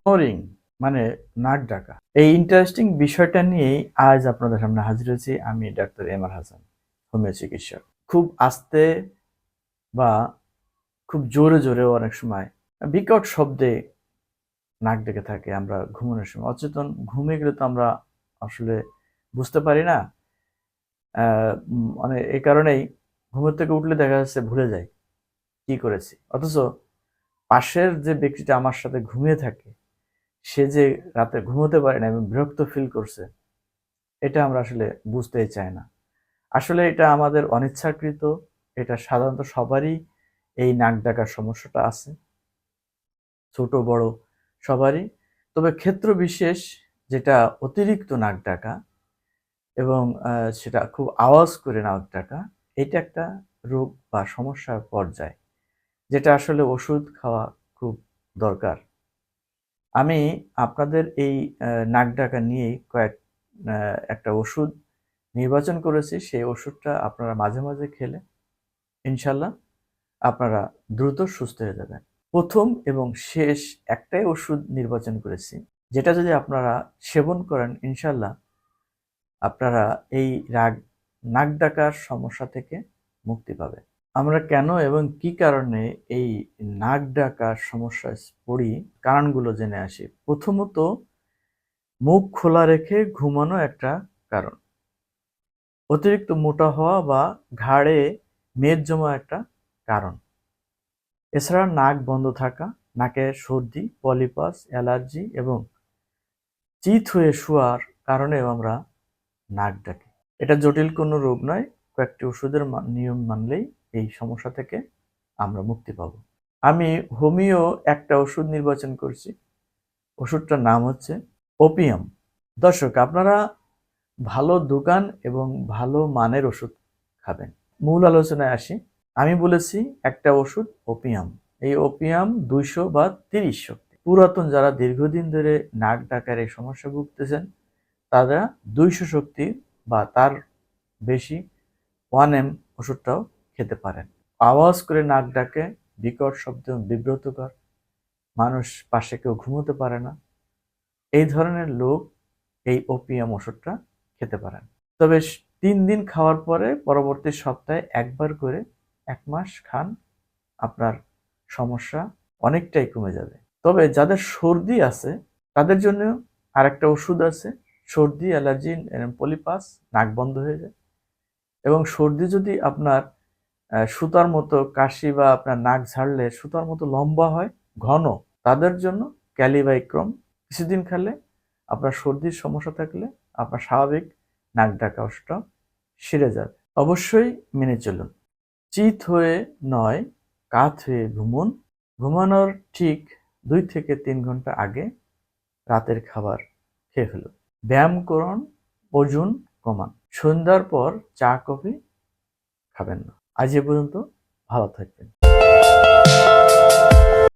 Snoring মানে নাক ডাকা। এই ইন্টারেস্টিং বিষয়টা নিয়েই আজ আপনাদের সামনে হাজির হয়েছি। আমি ডাক্তার এমআর হাসান, হোমিও চিকিৎসক। খুব আস্তে বা খুব জোরে জোরেও অনেক সময় বিকট শব্দে নাক ডেকে থাকে আমরা ঘুমানোর সময়। অচেতন ঘুমে গেলে তো আমরা আসলে বুঝতে পারি না। মানে এই কারণেই ঘুমের থেকে উঠলে দেখা যাচ্ছে ভুলে যাই কি করেছি। অথচ পাশের যে ব্যক্তিটা আমার সাথে ঘুমিয়ে থাকে সে যে রাতে ঘুমোতে পারে না এবং বিরক্ত ফিল করছে, এটা আমরা আসলে বুঝতেই চাই না। আসলে এটা আমাদের অনিচ্ছাকৃত। এটা সাধারণত সবারই এই নাক ডাকার সমস্যাটা আছে, ছোট বড় সবারই। তবে ক্ষেত্র বিশেষ যেটা অতিরিক্ত নাক ডাকা এবং সেটা খুব আওয়াজ করে নাক ডাকা, এটা একটা রোগ বা সমস্যার পর্যায়, যেটা আসলে ওষুধ খাওয়া খুব দরকার। আমি আপনাদের এই নাক ডাকা নিয়েই একটা ওষুধ নির্বাচন করেছি। সেই ওষুধটা আপনারা মাঝে মাঝে খেলে ইনশাল্লাহ আপনারা দ্রুত সুস্থ হয়ে যাবেন। প্রথম এবং শেষ একটাই ওষুধ নির্বাচন করেছি, যেটা যদি আপনারা সেবন করেন ইনশাল্লাহ আপনারা এই নাক ডাকার সমস্যা থেকে মুক্তি পাবেন। আমরা কেন এবং কি কারণে এই নাক ডাকার সমস্যায় পড়ি, কারণগুলো জেনে আসি। প্রথমত, মুখ খোলা রেখে ঘুমানো একটা কারণ। অতিরিক্ত মোটা হওয়া বা ঘাড়ে মেদ জমা একটা কারণ। এছাড়া নাক বন্ধ থাকা, নাকে সর্দি, পলিপাস, অ্যালার্জি এবং চিত হয়ে শোয়ার কারণেও আমরা নাক ডাকি। এটা জটিল কোনো রোগ নয়, কয়েকটি ওষুধের নিয়ম মানলেই এই সমস্যা থেকে আমরা মুক্তি পাব। আমি হোমিও একটা ওষুধ নির্বাচন করছি। ওষুধটার নাম হচ্ছে ওপিয়াম। দর্শক, আপনারা ভালো দোকান এবং ভালো মানের ওষুধ খাবেন। মূল আলোচনায় আসি। আমি বলেছি একটা ওষুধ ওপিয়াম। এই ওপিয়াম 200 বা 30 শক্তি। পুরাতন যারা দীর্ঘদিন ধরে নাক ডাকার এই সমস্যা ভুগতেছেন তারা 200 শক্তি বা তার বেশি 1M ওষুধটাও খেতে পারেন। আওয়াজ করে নাক ডাকে, বিকট শব্দ, বিব্রতকর, মানুষ পাশে কেউ ঘুমোতে পারে না, এই ধরনের লোক এই ওপিয়াম ওষুধটা খেতে পারেন। তবে 3 দিন খাওয়ার পরে পরবর্তী সপ্তাহে একবার করে 1 মাস খান, আপনার সমস্যা অনেকটাই কমে যাবে। তবে যাদের সর্দি আছে তাদের জন্য আরেকটা ওষুধ আছে। সর্দি, অ্যালার্জি, পলিপাস, নাক বন্ধ হয়ে যায় এবং সর্দি যদি আপনার সুতার মতো কাশি বা আপনার নাক ঝাড়লে সুতার মতো লম্বা হয়, ঘন, তাদের জন্য ক্যালিবাইক্রম কিছুদিন খেলে আপনার সর্দির সমস্যা থাকলে আপনার স্বাভাবিক নাক ডাকা ওষুধটা সেরে যাবে। অবশ্যই মেনে চলুন। চিত হয়ে নয়, কাত হয়ে ঘুমুন। ঘুমানোর ঠিক 2 থেকে 3 ঘন্টা আগে রাতের খাবার খেয়ে ফেলুন। ব্যায়াম করুন, ওজন কমান। সন্ধ্যার পর চা কফি খাবেন না। আজ এ পর্যন্ত, ভালো থাকবেন।